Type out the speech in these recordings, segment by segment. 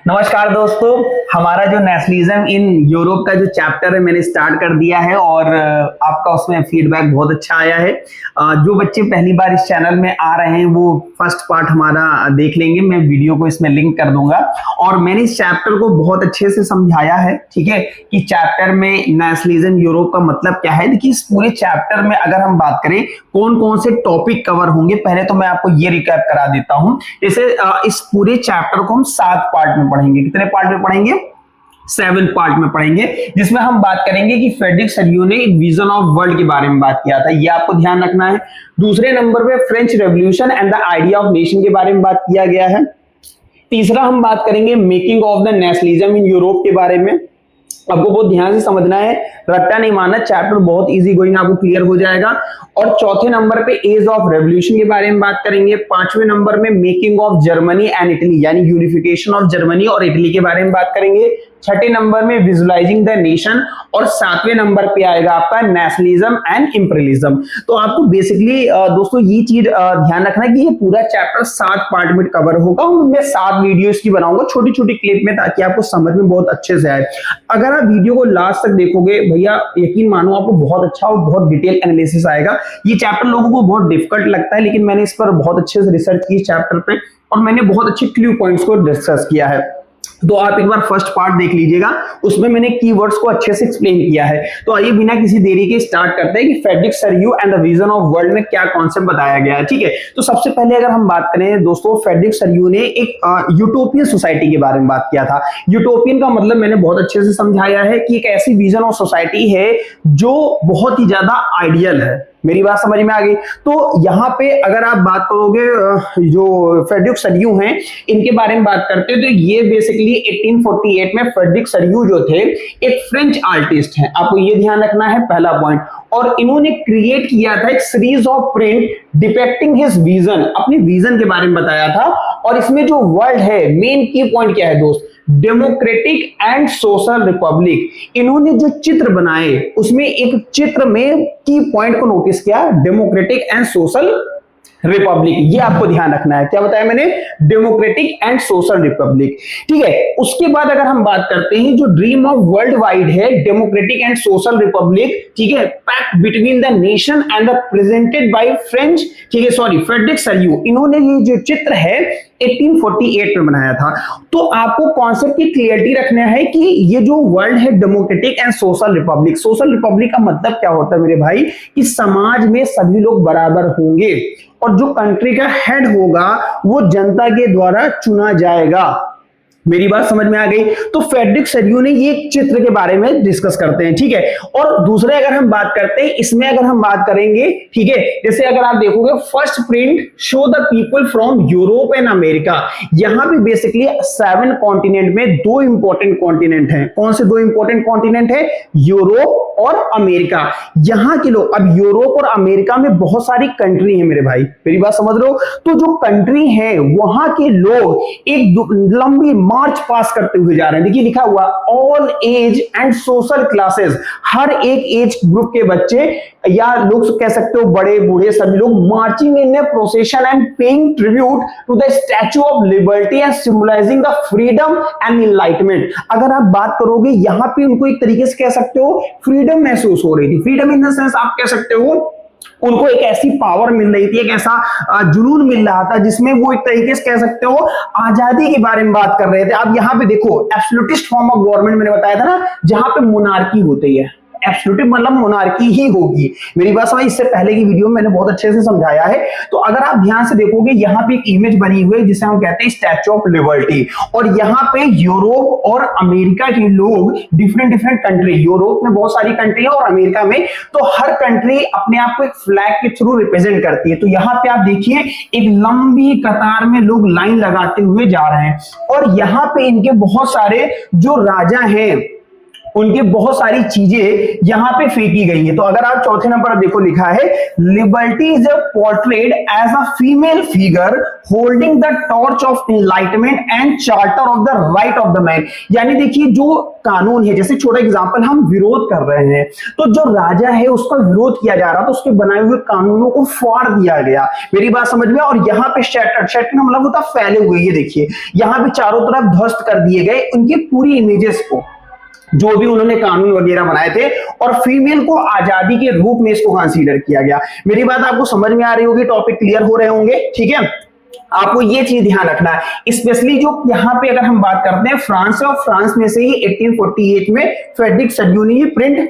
नमस्कार दोस्तों। हमारा जो नेशनलिज्म इन यूरोप का जो चैप्टर है मैंने स्टार्ट कर दिया है और आपका उसमें फीडबैक बहुत अच्छा आया है। जो बच्चे पहली बार इस चैनल में आ रहे हैं वो फर्स्ट पार्ट हमारा देख लेंगे। मैं वीडियो को इसमें लिंक कर दूंगा और मैंने इस चैप्टर को बहुत अच्छे से समझाया है, ठीक है, कि चैप्टर में नेशनलिज्म यूरोप का मतलब क्या है। देखिए, इस पूरे चैप्टर में अगर हम बात करें कौन कौन से टॉपिक कवर होंगे, पहले तो मैं आपको ये रिकैप करा देता हूं। जैसे इस पूरे चैप्टर को हम 7 पार्ट में पढ़ेंगे। कितने पार्ट में पढ़ेंगे? 7 पार्ट में पढ़ेंगे, जिसमें हम बात करेंगे कि फ्रेडरिक सरियू ने विजन ऑफ वर्ल्ड के बारे में बात किया था, ये आपको ध्यान रखना है। दूसरे नंबर पे French revolution and the idea of nation के बारे में बात किया गया है। तीसरा हम बात करेंगे making of the nationalism in Europe के बारे में। आपको बहुत ध्यान से समझना है, रट्टा नहीं मारना, चैप्टर बहुत इजी गोइंग आपको क्लियर हो जाएगा। और चौथे नंबर पे एज ऑफ रेवोल्यूशन के बारे में बात करेंगे। पांचवें नंबर में making of Germany and Italy, यानी यूनिफिकेशन ऑफ जर्मनी और इटली के बारे में बात करेंगे। छठे नंबर में विजुअलाइजिंग द नेशन और सातवें नंबर पे आएगा आपका नेशनलिज्म एंड इंपीरियलिज्म। तो आपको बेसिकली दोस्तों ये चीज ध्यान रखना कि ये पूरा चैप्टर 7 पार्ट में कवर होगा। मैं 7 वीडियोस की बनाऊंगा छोटी छोटी क्लिप में, ताकि आपको समझ में बहुत अच्छे से आए। अगर आप वीडियो को लास्ट तक देखोगे भैया, यकीन मानो आपको बहुत अच्छा और बहुत डिटेल एनालिसिस आएगा। ये चैप्टर लोगों को बहुत डिफिकल्ट लगता है, लेकिन मैंने इस पर बहुत अच्छे से रिसर्च की चैप्टर पे और मैंने बहुत अच्छे क्लू पॉइंट्स को डिस्कस किया है। तो आप एक बार फर्स्ट पार्ट देख लीजिएगा, उसमें मैंने कीवर्ड्स को अच्छे से एक्सप्लेन किया है। तो आइए बिना किसी देरी के स्टार्ट करते हैं कि फ्रेडरिक सरियू and the vision of world में क्या कॉन्सेप्ट बताया गया है, ठीक है। तो सबसे पहले अगर हम बात करें दोस्तों, फ्रेडरिक सरियू ने एक यूटोपियन सोसाइटी के बारे में बात किया था। यूटोपियन का मतलब मैंने बहुत अच्छे से समझाया है कि एक ऐसी विजन ऑफ सोसाइटी है जो बहुत ही ज्यादा आइडियल है। मेरी बात समझ में आ गई? तो यहाँ पे अगर आप बात करोगे जो फ्रेडरिक सरियू हैं, इनके बारे में बात करते हैं, तो ये बेसिकली 1848 में फ्रेडरिक सरियू जो थे एक फ्रेंच आर्टिस्ट हैं। आपको ये ध्यान रखना है, पहला पॉइंट। और इन्होंने क्रिएट किया था एक series of print depicting his vision, अपने विजन के बारे में बताया था। और इसमें जो वर्ल्ड है, मेन की पॉइंट क्या है दोस्त? Democratic and social Republic. इन्होंने जो चित्र बनाए उसमें एक चित्र में की पॉइंट को नोटिस किया, डेमोक्रेटिक एंड सोशल रिपब्लिक। ये आपको ध्यान रखना है। क्या बताया मैंने? डेमोक्रेटिक एंड सोशल रिपब्लिक, ठीक है। उसके बाद अगर हम बात करते हैं, जो ड्रीम ऑफ वर्ल्ड वाइड है, डेमोक्रेटिक एंड सोशल रिपब्लिक, ठीक है, pact between the nation and the presented by French, ठीक है, सॉरी, फ्रेडरिक सरियू। इन्होंने ये जो चित्र है 1848 में बनाया था। तो आपको कॉन्सेप्ट की क्लियरिटी रखना है कि ये जो वर्ल्ड है democratic and social Republic, social Republic का मतलब क्या होता है मेरे भाई? कि समाज में सभी लोग बराबर होंगे और जो कंट्री का हेड होगा वो जनता के द्वारा चुना जाएगा। मेरी बात समझ में आ गई? तो फ्रेडरिक सरियू ने ये चित्र के बारे में डिस्कस करते हैं, ठीक है। और दूसरे अगर हम बात करते हैं, इसमें अगर हम बात करेंगे, ठीक है, जैसे अगर आप देखोगे first print show the people from Europe and America. यहां पे बेसिकली 7 कॉन्टिनेंट में 2 इंपॉर्टेंट कॉन्टिनेंट हैं। कौन से 2 इंपॉर्टेंट कॉन्टिनेंट है? यूरोप और अमेरिका। यहां के लोग, अब यूरोप और अमेरिका में बहुत सारी कंट्री है मेरे भाई, मेरी बात समझ रहे हो? तो जो कंट्री है वहां के लोग एक लंबी मार्च पास करते हुए जा रहे हैं। देखिए लिखा हुआ all age and social classes, हर एक एज ग्रुप के बच्चे या लोग कह सकते हो बड़े बूढ़े सभी लोग marching in a procession and paying tribute to the Statue of Liberty and symbolising the freedom and enlightenment. अगर आप बात करोगे यहाँ पे उनको एक तरीके से कह सकते हो फ्रीडम महसूस हो रही थी। फ्रीडम इन द सेंस आप कह सकते हो उनको एक ऐसी पावर मिल रही थी, एक ऐसा जुनून मिल रहा था जिसमें वो एक तरीके से कह सकते हो आजादी के बारे में बात कर रहे थे। आप यहाँ पे देखो एब्सोल्यूटिस्ट फॉर्म ऑफ गवर्नमेंट मैंने बताया था ना, जहां पे मोनार्की होती है, एब्सोल्यूट मतलब मोनार्की ही होगी। मेरी बात समझ? इससे पहले की वीडियो में मैंने बहुत अच्छे से समझाया है। तो अगर आप ध्यान से देखोगे यहाँ पे एक इमेज बनी हुई है जिसे हम कहते हैं स्टैच्यू ऑफ लिबर्टी, और यहाँ पे यूरोप और अमेरिका के लोग डिफरेंट कंट्री, यूरोप में बहुत सारी कंट्री है और अमेरिका में, तो हर कंट्री अपने आप को एक फ्लैग के थ्रू रिप्रेजेंट करती है। तो यहाँ पे आप देखिए एक लंबी कतार में लोग लाइन लगाते हुए जा रहे हैं और यहाँ पे इनके बहुत सारे जो राजा हैं उनकी बहुत सारी चीजें यहां पे फेंकी गई है। तो अगर आप चौथे नंबर पर देखो लिखा है Liberty is portrayed as a female figure holding the torch of enlightenment and charter of the right of the man. यानी देखिए जो कानून है, जैसे छोटा एग्जांपल हम विरोध कर रहे हैं तो जो राजा है उसका विरोध किया जा रहा तो उसके बनाए हुए कानूनों को फाड़ दिया गया। मेरी बात समझ में? और यहाँ पे शैटर्ड का मतलब होता फैले हुए, ये देखिए यहाँ पे चारों तरफ ध्वस्त कर दिए गए उनकी पूरी इमेजेस को, जो भी उन्होंने कानून वगैरह बनाए थे, और फीमेल को आजादी के रूप में इसको कंसीडर किया गया। मेरी बात आपको समझ में आ रही होगी, टॉपिक क्लियर हो रहे होंगे, ठीक है। आपको ये चीज ध्यान रखना है, स्पेशली जो यहाँ पे अगर हम बात करते हैं फ्रांस और फ्रांस में से ही 1848 में फ्रेडरिक सड्यू ने प्रिंट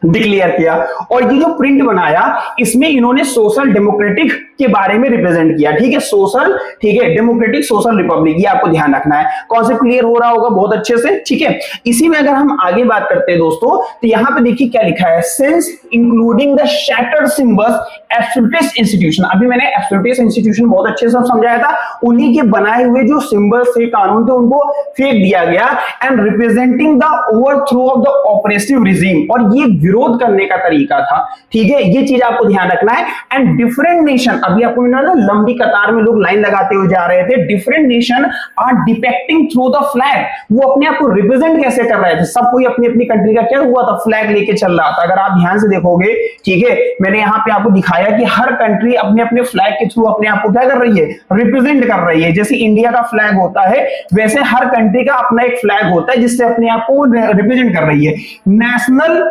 डिक्लेयर किया, और ये जो प्रिंट बनाया इसमें इन्होंने सोशल डेमोक्रेटिक के बारे में रिप्रेजेंट किया, ठीक है, सोशल, ठीक है, डेमोक्रेटिक सोशल रिपब्लिक, ये आपको ध्यान रखना है। कॉन्सेप्ट क्लियर हो रहा होगा बहुत अच्छे से, ठीक है। इसी में अगर हम आगे बात करते हैं दोस्तों, तो यहाँ पे देखिए क्या लिखा है, since including the shattered symbols absolutist institution. अभी मैंने एब्सोल्यूटिस्ट इंस्टीट्यूशन बहुत अच्छे से समझाया था, उन्हीं के बनाए हुए जो सिंबल्स थे, कानून थे, उनको फेंक दिया गया, and representing the overthrow of the oppressive regime, और ये विरोध करने का तरीका था, ठीक है, ये चीज आपको ध्यान रखना है। एंड डिफरेंट नेशन, अभी आपको लंबी कतार में लोग लाइन लगाते हुए जा रहे थे, different nation are depicting through the flag, वो अपने आप को रिप्रेजेंट कैसे कर रहे थे, सब कोई अपनी अपनी कंट्री का क्या हुआ था, फ्लैग लेके चल रहा था। अगर आप ध्यान से देखोगे, ठीक है, मैंने यहाँ पे आपको दिखाया कि हर कंट्री अपने अपने फ्लैग के थ्रू अपने आप को क्या कर रही है, रिप्रेजेंट कर रही है। जैसे इंडिया का फ्लैग होता है वैसे हर कंट्री का अपना एक फ्लैग होता है जिससे अपने आप को रिप्रेजेंट कर रही है। नेशनल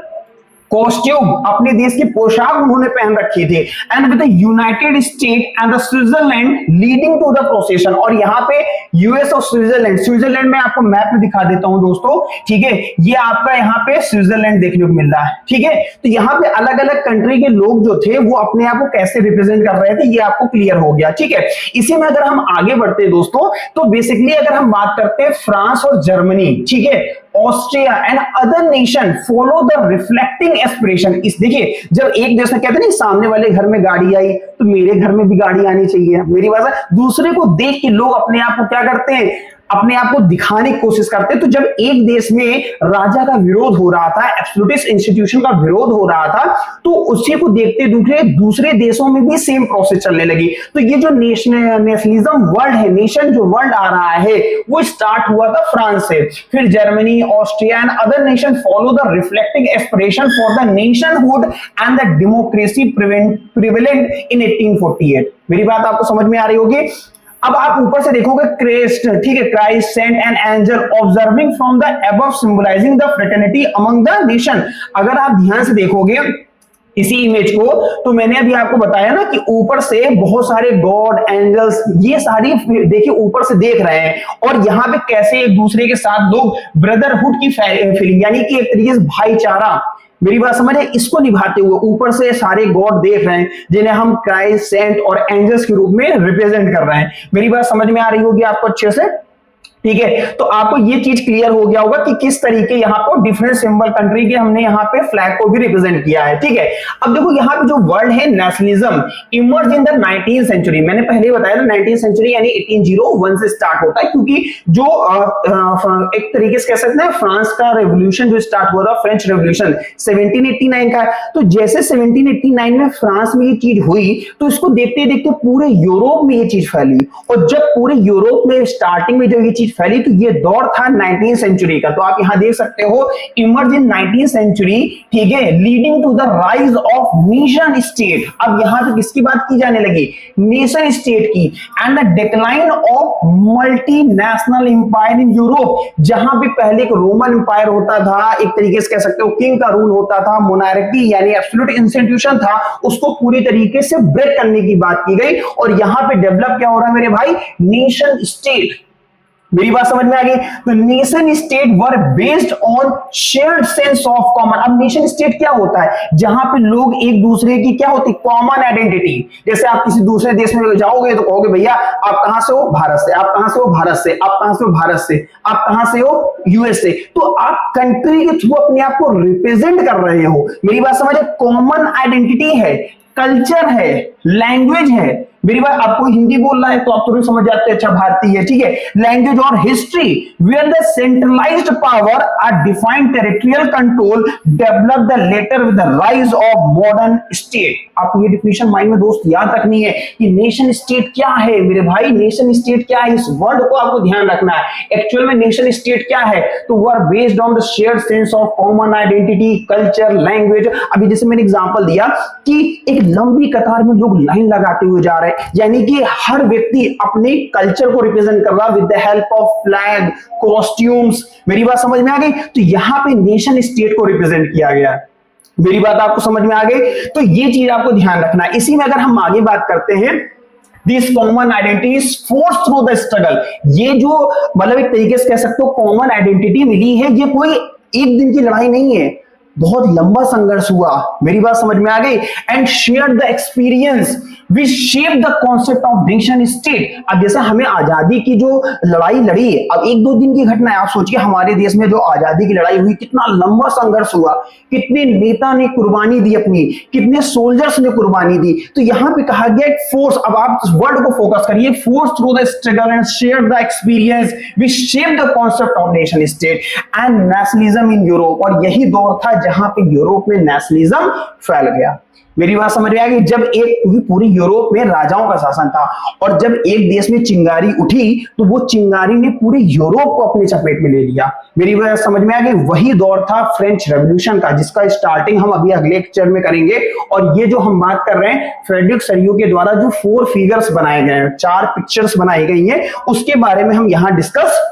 कॉस्ट्यूम, अपने देश की पोशाक उन्होंने पहन रखी थी, and with the United State and the Switzerland leading to the procession, और यहाँ पे यूएस और स्विट्जरलैंड, स्विट्जरलैंड में आपको मैप में दिखा देता हूं दोस्तों, ठीक है, ये आपका यहाँ पे स्विट्जरलैंड देखने को मिल रहा है, ठीक है। तो यहाँ पे अलग अलग कंट्री के लोग जो थे वो अपने आप को कैसे रिप्रेजेंट कर रहे थे, ये आपको क्लियर हो गया, ठीक है। इसी में अगर हम आगे बढ़ते हैं दोस्तों, तो बेसिकली अगर हम बात करते हैं फ्रांस और जर्मनी, ठीक है, Austria and other nation follow the reflecting aspiration. इस देखिए, जब एक देश में कहते हैं ना सामने वाले घर में गाड़ी आई तो मेरे घर में भी गाड़ी आनी चाहिए, मेरी बात है, दूसरे को देख के लोग अपने आप को क्या करते हैं, अपने आप को दिखाने की कोशिश करते हैं। तो जब एक देश में राजा का विरोध हो रहा था, एब्सोल्यूटिस्ट इंस्टीट्यूशन का विरोध हो रहा था, तो उसी को देखते दूसरे देशों में भी सेम प्रोसेस चलने लगी। तो ये जो नेशनलिज्म वर्ल्ड है, नेशन जो वर्ल्ड आ रहा है, वो स्टार्ट हुआ था फ्रांस से, फिर Germany, Austria and other nation follow the reflecting aspiration for the nationhood and the democracy prevalent in 1848। मेरी बात आपको समझ में आ रही होगी। अब आप ऊपर से देखोगे क्रेस्ट, ठीक है, Christ saint an angel observing from the above symbolising the fraternity among the nation. अगर आप ध्यान से देखोगे इसी इमेज को, तो मैंने अभी आपको बताया ना कि ऊपर से बहुत सारे गॉड, एंजल्स, ये सारी देखिए ऊपर से देख रहे हैं, और यहाँ पे कैसे एक दूसरे के साथ लोग ब्रदरहुड की फीलिंग, यानी कि एक तरीके से भाईचारा, मेरी बात समझ है, इसको निभाते हुए ऊपर से सारे गॉड देख रहे हैं जिन्हें हम क्राइस्ट, सेंट और एंजल्स के रूप में रिप्रेजेंट कर रहे हैं। मेरी बात समझ में आ रही होगी आपको अच्छे से, ठीक है। तो आपको ये चीज क्लियर हो गया होगा कि किस तरीके यहाँ पर डिफरेंट सिंबल कंट्री के हमने यहाँ पे फ्लैग को भी रिप्रेजेंट किया है, ठीक है। अब देखो यहाँ पे जो वर्ड है nationalism emerge in the 19th century, मैंने पहले बताया था 19th सेंचुरी यानी 1801 से स्टार्ट होता है, क्योंकि जो एक तरीके से कह सकते हैं फ्रांस का रेवोल्यूशन जो स्टार्ट हुआ था, फ्रेंच रेवोल्यूशन 1789 का, तो जैसे 1789 में फ्रांस में ये चीज हुई तो इसको देखते देखते पूरे यूरोप में ये चीज फैली, और जब पूरे यूरोप में स्टार्टिंग में जब ये चीज फैली तो ये दौर था 19th सेंचुरी का। तो आप यहां देख सकते हो इमर्ज इन 19th सेंचुरी, ठीक है, leading to the rise of nation state. अब यहां पे किसकी बात की जाने लगी, नेशन स्टेट की, and the decline of multinational empire in Europe. जहां पे पहले एक रोमन एम्पायर होता था, एक तरीके से कह सकते हो किंग का रूल होता था, मोनार्की यानी एब्सोल्यूट इंस्टीट्यूशन था, उसको पूरी तरीके से ब्रेक करने की बात की गई, और यहां पे डेवलप क्या हो रहा है मेरे भाई, नेशन स्टेट। मेरी बात समझ में आ गई। तो nation state were based on shared sense of common. अब नेशन स्टेट क्या होता है, जहां पे लोग एक दूसरे की क्या होती, कॉमन आइडेंटिटी। जैसे आप किसी दूसरे देश में जाओगे तो कहोगे भैया आप कहां से हो, भारत से, आप कहां से हो, भारत से, आप कहां से हो, भारत से, आप कहां से हो, यूएस से। तो आप कंट्री के थ्रू अपने आप को रिप्रेजेंट कर रहे हो। मेरी बात समझे, कॉमन आइडेंटिटी है, कल्चर है, लैंग्वेज है, मेरी बात, आपको हिंदी बोलना है तो आप तुरंत समझ जाते हैं अच्छा भारतीय है, ठीक है। लैंग्वेज और history where the centralised power are defined territorial control develop the later with the rise of modern state. आपको ये डिफिनेशन माइंड में दोस्त याद रखनी है कि नेशन स्टेट क्या है मेरे भाई, नेशन स्टेट क्या है, इस वर्ड को आपको ध्यान रखना है। एक्चुअल में नेशन स्टेट क्या है, तो वो are based on the shared sense of common identity, culture, language. अभी जैसे मैंने एग्जांपल दिया कि एक लंबी कतार में लोग लाइन लगाते हुए जा रहे हैं, यानी कि हर व्यक्ति अपने कल्चर को रिप्रेजेंट कर रहा है with the help of flag, costumes. मेरी बात समझ में आ गई? तो यहां पे नेशन स्टेट को रिप्रेजेंट किया गया है। मेरी बात आपको समझ में आ गई? तो ये चीज आपको ध्यान रखना है। इसी में अगर हम आगे बात करते हैं, this common identity is force through the struggle. ये जो मतलब एक तरीके से कह सकते हो कॉमन आइडेंटिटी मिली है, ये कोई एक दिन की लड़ाई नहीं है, बहुत लंबा संघर्ष हुआ। मेरी बात समझ में आ गई? And share the experience which shape the concept of nation state. अब जैसे हमें आजादी की जो लड़ाई लड़ी, अब एक दो दिन की घटना है, आप सोचिए हमारे देश में जो आजादी की लड़ाई हुई, कितना लंबा संघर्ष हुआ, कितने नेता ने कुर्बानी दी अपनी, कितने सोल्जर्स ने कुर्बानी दी। तो यहां पे कहा गया एक फोर्स, अब आप इस वर्ड को फोकस करिए, force through the struggle and share the experience which shape the concept of nation state and nationalism in Europe. और यही दौर था जहां पे यूरोप में नेशनलिज्म फैल गया। मेरी बात समझ में आ गई? जब एक पूरी यूरोप में राजाओं का शासन था और जब एक देश में चिंगारी उठी तो वो चिंगारी ने पूरे यूरोप को अपनी चपेट में ले लिया। मेरी बात समझ में आ गई? वही दौर था फ्रेंच रेवोल्यूशन का, जिसका स्टार्टिंग हम अभी अगले लेक्चर में करेंगे। और ये जो हम बात कर रहे हैं फ्रेडरिक सरियो के द्वारा जो 4 फिगर्स बनाए गए हैं, 4 पिक्चर्स बनाई गई हैं, उसके बारे में हम यहां डिस्कस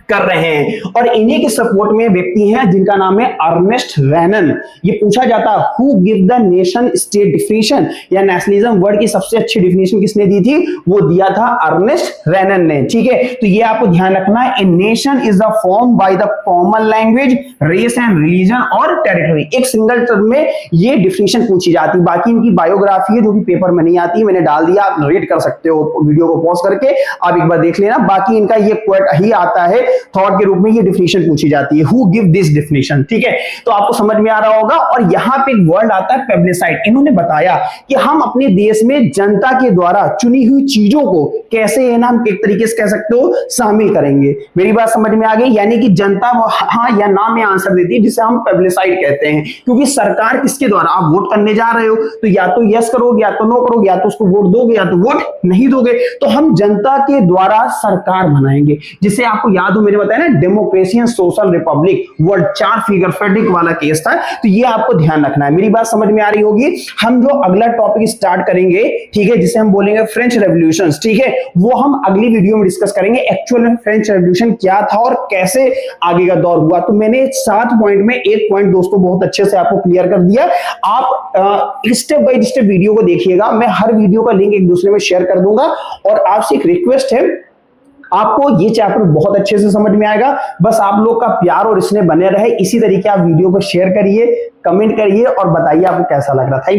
कर रहे हैं। और इन्हीं के सपोर्ट में व्यक्ति हैं जिनका नाम है अर्नेस्ट रेनन। ये पूछा जाता है who give the nation state definition, या नेशनलिज्म वर्ड की सबसे अच्छी डिफिनेशन किसने दी थी? वो दिया था अर्नेस्ट रेनन ने, ठीक है। तो ये आपको ध्यान रखना है, a nation is the form by the common language, race and religion और टेरिटरी। एक सिंगल टर्म में ये डिफिनेशन पूछी जाती है। बाकी इनकी बायोग्राफी है जो कि पेपर में नहीं आती, मैंने डाल दिया, आप रीड कर सकते हो, वीडियो को पॉज करके आप एक बार देख लेना। बाकी इनका ये क्वेट ही आता है, थॉट के रूप में ये डिफिनेशन पूछी जाती है, हु गिव दिस डिफिनेशन, ठीक है। तो आपको समझ में आ रहा होगा। और यहां पे एक वर्ड आता है प्लेबिसाइट। इन्होंने बताया कि हम अपने देश में जनता के द्वारा चुनी हुई चीजों को कैसे है ना, हम एक तरीके से कह सकते हो शामिल करेंगे। मेरी बात समझ में आ गई? यानी कि जनता हाँ या ना में आंसर देती है, जिसे हम प्लेबिसाइट कहते हैं। क्योंकि सरकार किसके द्वारा, आप वोट करने जा रहे हो तो या तो यस करोगे या तो नो करोगे, या तो उसको वोट दोगे या तो वोट नहीं दोगे। तो हम जनता के द्वारा सरकार बनाएंगे, जिसे आपको याद हो मैंने बताया ना democracy and social republic, word 4 figure Frederick वाला केस था। तो ये आपको ध्यान रखना है। मेरी बात समझ में आ रही होगी। हम जो अगला टॉपिक स्टार्ट करेंगे, ठीक है, जिसे हम बोलेंगे फ्रेंच रेवोल्यूशन, ठीक है, वो हम अगली वीडियो में डिस्कस करेंगे एक्चुअल में फ्रेंच रेवोल्यूशन क्या था और कैसे आगे का दौर हुआ। तो मैंने 7 पॉइंट में एक पॉइंट दोस्तों बहुत अच्छे से आपको क्लियर कर दिया। आप स्टेप बाय स्टेप वीडियो को देखिएगा, मैं हर वीडियो का लिंक एक दूसरे में शेयर कर दूंगा। और आपसे एक रिक्वेस्ट है, आपको ये चैप्टर बहुत अच्छे से समझ में आएगा, बस आप लोग का प्यार और इसमें बने रहे। इसी तरीके आप वीडियो को शेयर करिए, कमेंट करिए और बताइए आपको कैसा लग रहा था।